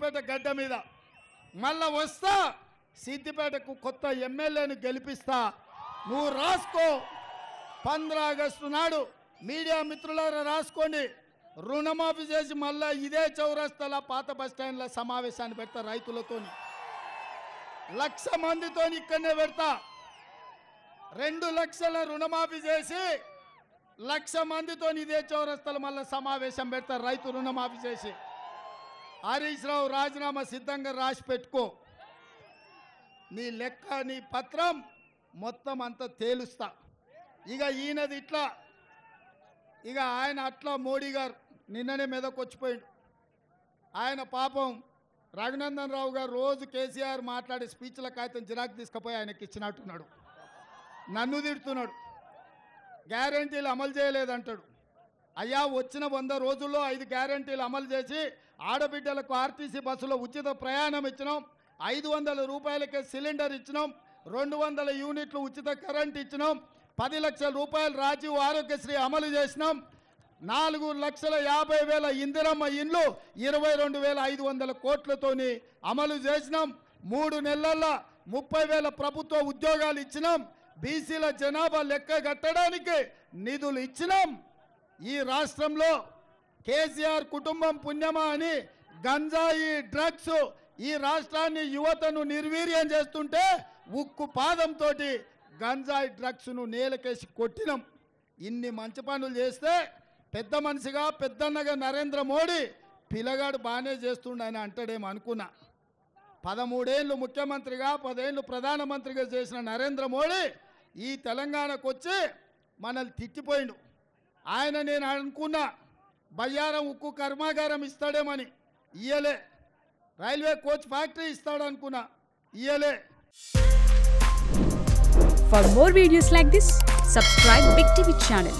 సిద్దిపేట గడ్డ మీద మళ్ళా వస్తా సిద్దిపేటకు కొత్త ఎమ్మెల్యేను గెలిపిస్తా నువ్వు రాసుకో 15 ఆగస్టు నాడు మీడియా మిత్రులారా రాసుకోండి రుణమాఫీ చేసి మళ్ళా ఇదే చౌరస్తాల పాత బస్టాండ్ల సమావేశాన్ని పెడతా రైతులతో 1,00,000 మందితో ఇక్కడనే పెడతా 2 లక్షల రుణమాఫీ చేసి 1,00,000 మందితో ఇదే చౌరస్తాల మళ్ళా సమావేశం పెడతా రైతు రుణమాఫీ చేసి హరీష్ రావు రాజీనామా సిద్ధంగా రాసి పెట్టుకో నీ లెక్క నీ పత్రం మొత్తం అంతా తేలుస్తా ఇక ఈయనది ఇట్లా ఇక ఆయన అట్లా మోడీ గారు నిన్ననే మీదకు వచ్చిపోయాడు ఆయన పాపం రఘునందన్ రావు గారు రోజు కేసీఆర్ మాట్లాడే స్పీచ్ల కాగితం జిరాక్ తీసుకుపోయి ఆయనకి ఇచ్చినట్టున్నాడు నన్ను తిడుతున్నాడు గ్యారంటీలు అమలు చేయలేదంటాడు అయ్యా వచ్చిన 100 రోజుల్లో 5 గ్యారంటీలు అమలు చేసి ఆడబిడ్డలకు ఆర్టీసీ బస్సులో ఉచిత ప్రయాణం ఇచ్చినాం 500 రూపాయలకే సిలిండర్ ఇచ్చినాం 200 యూనిట్లు ఉచిత కరెంట్ ఇచ్చినాం 10 లక్షల రూపాయలు రాజీవ్ ఆరోగ్యశ్రీ అమలు చేసినాం 4,50,000 ఇందిరమ్మ ఇండ్లు 22,500 కోట్లతోని అమలు చేసినాం 3 నెలల్లో 30,000 ప్రభుత్వ ఉద్యోగాలు ఇచ్చినాం బీసీల జనాభా లెక్క కట్టడానికి నిధులు ఇచ్చినాం ఈ రాష్ట్రంలో కేసీఆర్ కుటుంబం పుణ్యమా అని గంజాయి డ్రగ్స్ ఈ రాష్ట్రాన్ని యువతను నిర్వీర్యం చేస్తుంటే ఉక్కు పాదంతో గంజాయి డ్రగ్స్ను నేలకేసి కొట్టినాం ఇన్ని మంచి పనులు చేస్తే పెద్ద మనిషిగా పెద్దన్నగా నరేంద్ర మోడీ పిల్లగాడు బాగానే చేస్తుండని అంటాడేమో అనుకున్నా 13 ఏళ్ళు ముఖ్యమంత్రిగా 10 ఏళ్ళు ప్రధానమంత్రిగా చేసిన నరేంద్ర మోడీ ఈ తెలంగాణకు వచ్చి మనల్ని తిట్టిపోయిండు ఆయన నేను అనుకున్నా బయ్యారం ఉక్కు కర్మాగారం ఇస్తాడేమని ఇయ్యలే రైల్వే కోచ్ ఫ్యాక్టరీ ఇస్తాడు అనుకున్నా ఇయ్యలే For more videos like this, subscribe Big TV channel.